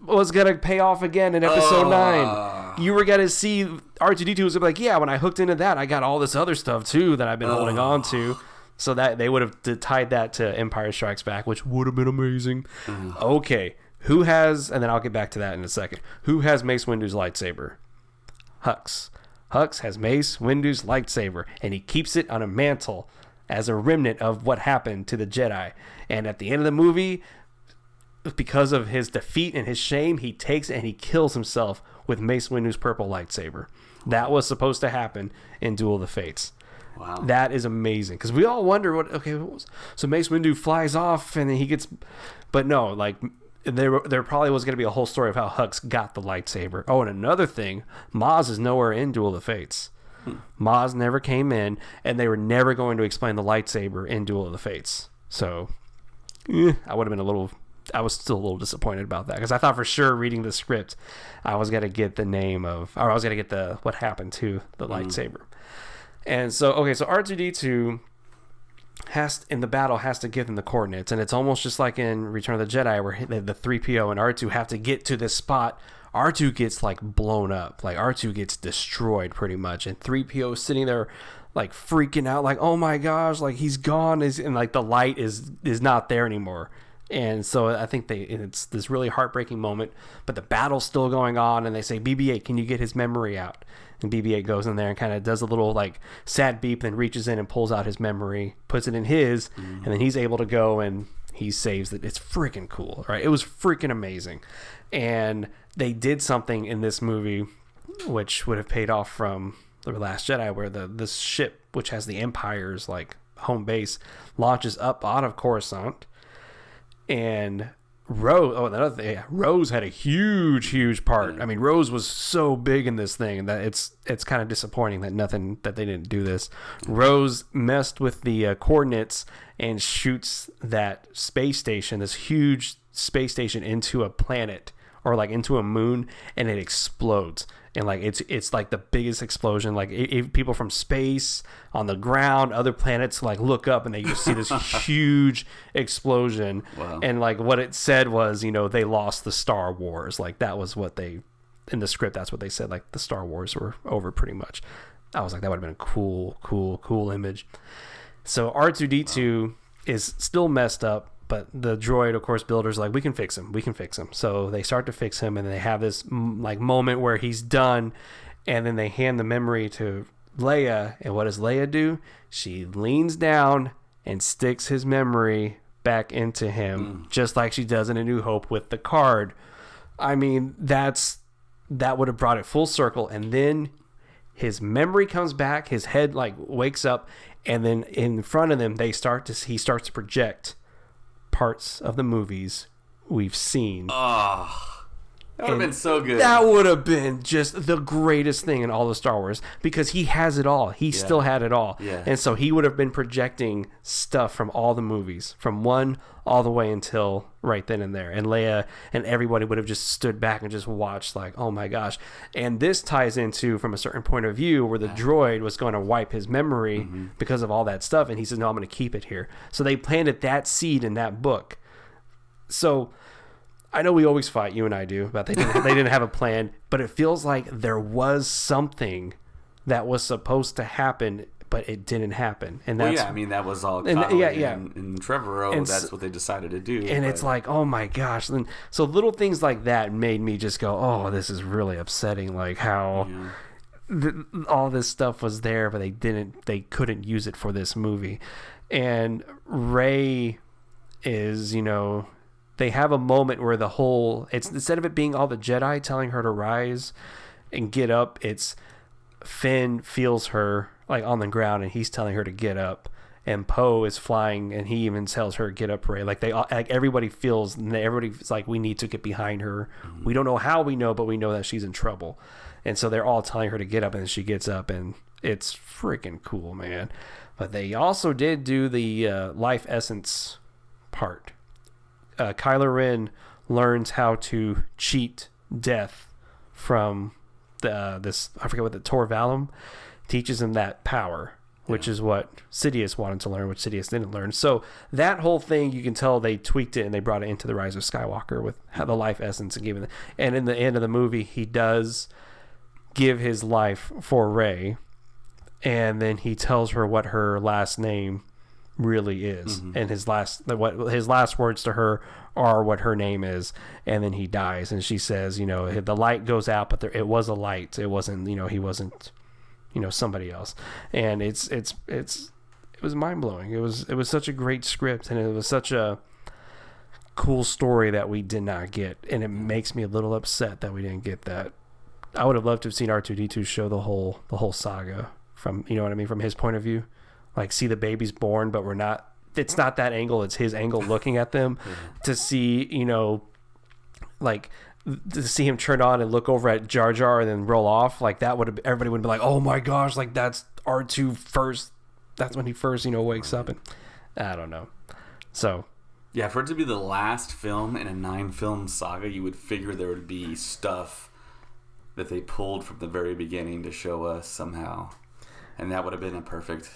was going to pay off again in Episode 9. You were going to see R2-D2 was like, yeah, when I hooked into that, I got all this other stuff, too, that I've been holding on to. So that they would have tied that to Empire Strikes Back, which would have been amazing. Okay, who has, and then I'll get back to that in a second, who has Mace Windu's lightsaber? Hux. Hux has Mace Windu's lightsaber, and he keeps it on a mantle as a remnant of what happened to the Jedi. And at the end of the movie, because of his defeat and his shame, he takes it and he kills himself with Mace Windu's purple lightsaber. That was supposed to happen in Duel of the Fates. Wow. That is amazing because we all wonder what was so Mace Windu flies off and then he gets, but no, like there probably was going to be a whole story of how Hux got the lightsaber. Oh, and another thing, Maz is nowhere in Duel of the Fates. Maz never came in, and they were never going to explain the lightsaber in Duel of the Fates. So I would have been I was still a little disappointed about that because I thought for sure reading the script I was going to get the name of, or I was going to get what happened to the lightsaber. And so, okay, so R2-D2 in the battle has to give them the coordinates, and it's almost just like in Return of the Jedi where the 3PO and R2 have to get to this spot. R2 gets like blown up, like R2 gets destroyed pretty much, and 3PO is sitting there like freaking out, like, oh my gosh, like he's gone, and like the light is not there anymore. And so I think it's this really heartbreaking moment, but the battle's still going on, and they say, BB-8, can you get his memory out? And BB-8 goes in there and kind of does a little like sad beep, then reaches in and pulls out his memory, puts it in his, and then he's able to go and he saves it. It's freaking cool, right? It was freaking amazing. And they did something in this movie which would have paid off from The Last Jedi, where this ship, which has the Empire's like home base, launches up out of Coruscant. And Rose had a huge part. I mean, Rose was so big in this thing that it's kind of disappointing that they didn't do this. Rose messed with the coordinates and shoots that space station, this huge space station, into a planet or like into a moon, and it explodes. And like it's like the biggest explosion. Like people from space, on the ground, other planets like look up and they just see this huge explosion. Wow. And like what it said was, they lost the Star Wars. Like that was what they in the script. That's what they said. Like the Star Wars were over pretty much. I was like, that would have been a cool image. So R2-D2 is still messed up. But the droid, of course, builder's like, we can fix him. So they start to fix him, and they have this like moment where he's done, and then they hand the memory to Leia. And what does Leia do? She leans down and sticks his memory back into him, just like she does in A New Hope with the card. I mean, that would have brought it full circle. And then his memory comes back, his head like wakes up, and then in front of them, he starts to project parts of the movies we've seen. Oh, that would have been so good. That would have been just the greatest thing in all of Star Wars because he has it all. He still had it all. Yeah. And so he would have been projecting stuff from all the movies, from one all the way until right then and there. And Leia and everybody would have just stood back and just watched like, oh my gosh. And this ties into, from a certain point of view, where the droid was going to wipe his memory because of all that stuff. And he says, no, I'm going to keep it here. So they planted that seed in that book. So I know we always fight, you and I do, but they didn't have a plan. But it feels like there was something that was supposed to happen, but it didn't happen. And that's, I mean, that was all and Trevorrow. That's what they decided to do. And it's like, oh my gosh. And so little things like that made me just go, oh, this is really upsetting. Like how all this stuff was there, but they couldn't use it for this movie. And Rey is, they have a moment where it's instead of it being all the Jedi telling her to rise and get up, it's Finn feels her like on the ground and he's telling her to get up. and Poe is flying, and he even tells her, "Get up, Rey." Like everybody feels, and everybody's like, "We need to get behind her." Mm-hmm. We don't know how we know, but we know that she's in trouble, and so they're all telling her to get up, and she gets up, and it's freaking cool, man. But they also did do the life essence part. Kylo Ren learns how to cheat death from this, I forget what, the Tor Valum teaches him that power, which is what Sidious wanted to learn, which Sidious didn't learn. So that whole thing, you can tell they tweaked it and they brought it into the Rise of Skywalker with the life essence and giving it. And in the end of the movie, he does give his life for Rey, and then he tells her what her last name really is, and his last words to her are what her name is, and then he dies, and she says, the light goes out, but it was a light. It wasn't, he wasn't, somebody else. And it was mind blowing. It was such a great script, and it was such a cool story that we did not get, and it makes me a little upset that we didn't get that. I would have loved to have seen R2-D2 show the whole saga from, from his point of view. Like, see the babies born, but it's not that angle, it's his angle looking at them. To see, to see him turn on and look over at Jar Jar and then roll off, like that everybody would be like, oh my gosh, like that's R2 first. That's when he first, wakes up, and I don't know. So. Yeah, for it to be the last film in a 9-film saga, you would figure there would be stuff that they pulled from the very beginning to show us somehow. And that would have been a perfect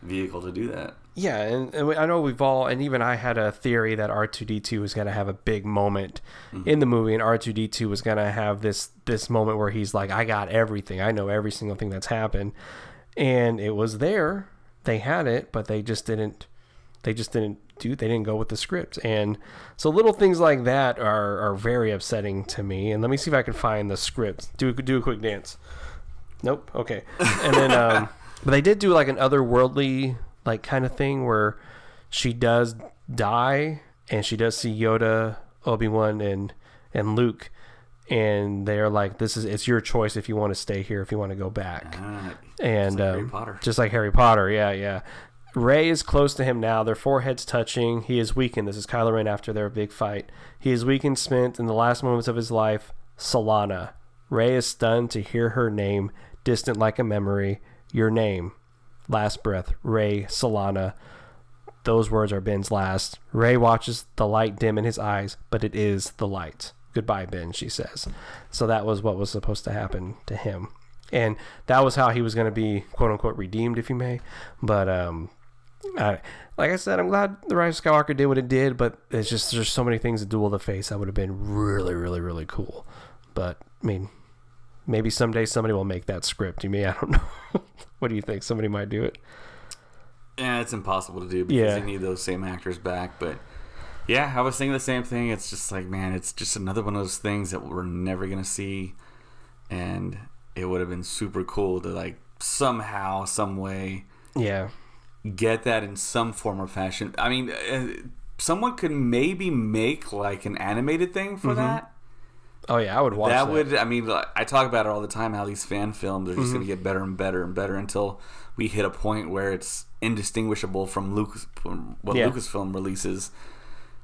vehicle to do that. Yeah, and I know we've all, and even I had a theory that R2-D2 was going to have a big moment in the movie, and R2-D2 was going to have this moment where he's like, I got everything. I know every single thing that's happened. And it was there. They had it, but they didn't go with the script. And so little things like that are very upsetting to me. And let me see if I can find the script. Do a quick dance. Nope. Okay. And then but they did do like an otherworldly like kind of thing where she does die and she does see Yoda, Obi-Wan, and Luke, and they're like, it's your choice if you want to stay here, if you want to go back. And like Harry Potter. Just like Harry Potter. Yeah. Rey is close to him now. Their foreheads touching. He is weakened. This is Kylo Ren after their big fight. He is weakened, spent in the last moments of his life. Solana. Rey is stunned to hear her name, distant like a memory. Your name. Last breath. Rey, Solana. Those words are Ben's last. Rey watches the light dim in his eyes, but it is the light. Goodbye, Ben, she says. So that was what was supposed to happen to him. And that was how he was going to be, quote unquote, redeemed, if you may. But, like I said, I'm glad the Rise of Skywalker did what it did, but it's just, there's so many things that Duel of the Fates that would have been really, really, really cool. But, I mean, maybe someday somebody will make that script. I don't know. What do you think? Somebody might do it? Yeah, it's impossible to do because you need those same actors back. But yeah, I was thinking the same thing. It's just like, man, it's just another one of those things that we're never going to see. And it would have been super cool to like somehow, some way get that in some form or fashion. I mean, someone could maybe make like an animated thing for that. Oh yeah, I would watch that. I mean, I talk about it all the time, how these fan films are just going to get better and better and better until we hit a point where it's indistinguishable from Lucasfilm releases.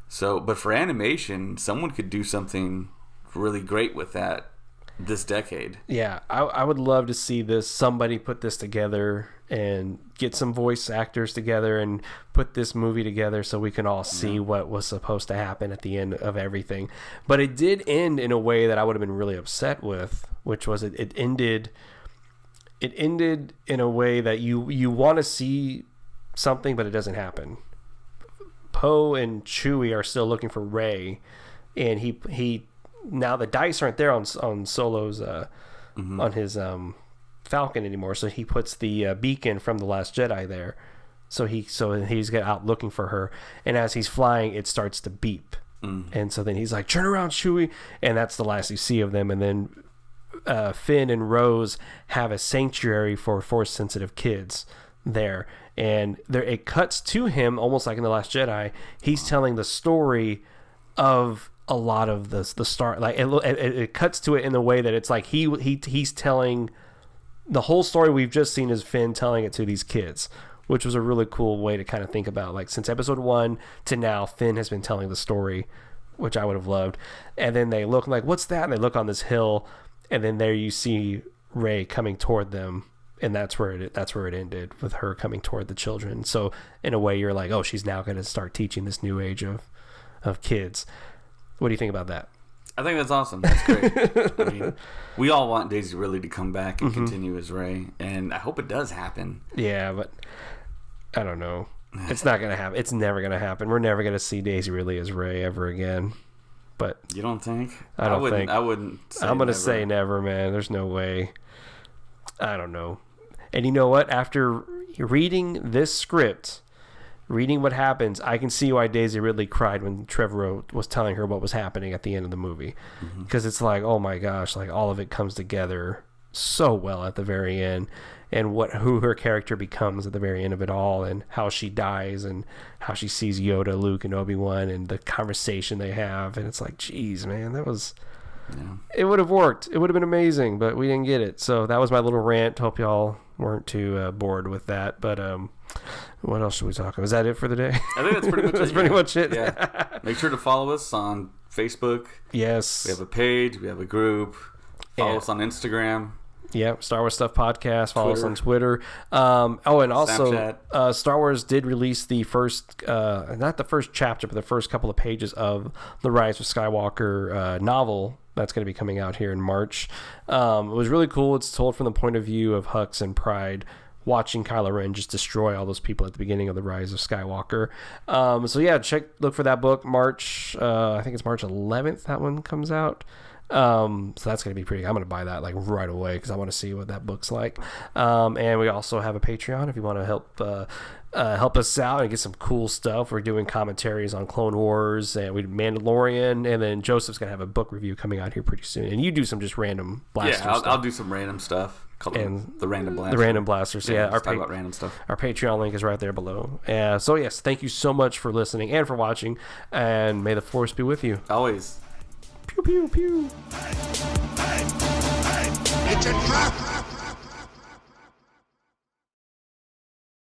So, but for animation, someone could do something really great with that this decade. Yeah, I would love to see this. Somebody put this together and get some voice actors together and put this movie together so we can all see what was supposed to happen at the end of everything. But it did end in a way that I would have been really upset with, which was it ended in a way that you want to see something, but it doesn't happen. Poe and Chewie are still looking for Rey, and he now the dice aren't there on Solo's on his Falcon anymore, so he puts the beacon from The Last Jedi there. So he's get out looking for her, and as he's flying, it starts to beep, and so then he's like, "Turn around, Chewie," and that's the last you see of them. And then Finn and Rose have a sanctuary for Force-sensitive kids there, and it cuts to him almost like in The Last Jedi. He's telling the story of a lot of the start, like it cuts to it in the way that it's like he's telling the whole story we've just seen is Finn telling it to these kids, which was a really cool way to kind of think about, like, since episode 1 to now, Finn has been telling the story, which I would have loved. And then they look like, what's that? And they look on this hill, and then there you see Rey coming toward them, and that's where it ended, with her coming toward the children. So in a way, you're like, oh, she's now going to start teaching this new age of kids. What do you think about that? I think that's awesome. That's great. I mean, we all want Daisy Ridley to come back and continue as Rey, and I hope it does happen. Yeah, but I don't know. It's not going to happen. It's never going to happen. We're never going to see Daisy Ridley as Rey ever again. But you don't think? I wouldn't. I'm going to say never, man. There's no way. I don't know. And you know what? After reading this script, reading what happens, I can see why Daisy Ridley cried when Trevorrow was telling her what was happening at the end of the movie. Because it's like, oh my gosh, like all of it comes together so well at the very end, and who her character becomes at the very end of it all, and how she dies, and how she sees Yoda, Luke, and Obi-Wan, and the conversation they have. And it's like, geez, man, that was... Yeah. It would have worked. It would have been amazing, but we didn't get it. So that was my little rant. Hope y'all weren't too bored with that. But what else should we talk about? Is that it for the day? I think that's pretty much it. That's pretty much it. Yeah. Make sure to follow us on Facebook. Yes. We have a page. We have a group. Follow us on Instagram. Yeah, Star Wars Stuff Podcast. Follow us on Twitter. And also, Star Wars did release the first, not the first chapter, but the first couple of pages of the Rise of Skywalker novel that's going to be coming out here in March. It was really cool. It's told from the point of view of Hux and Pride watching Kylo Ren just destroy all those people at the beginning of the Rise of Skywalker. So yeah, look for that book. March, I think it's March 11th. That one comes out. So that's going to be pretty. I'm going to buy that like right away because I want to see what that book's like. And we also have a Patreon if you want to help us out and get some cool stuff. We're doing commentaries on Clone Wars and Mandalorian, and then Joseph's going to have a book review coming out here pretty soon. And you do some just random blaster stuff. I'll do some random stuff. And the Random Blaster. The Random Blasters. Yeah, talk about random stuff. Our Patreon link is right there below. So yes, thank you so much for listening and for watching, and may the Force be with you. Always. Pew, pew, pew. It's a trap!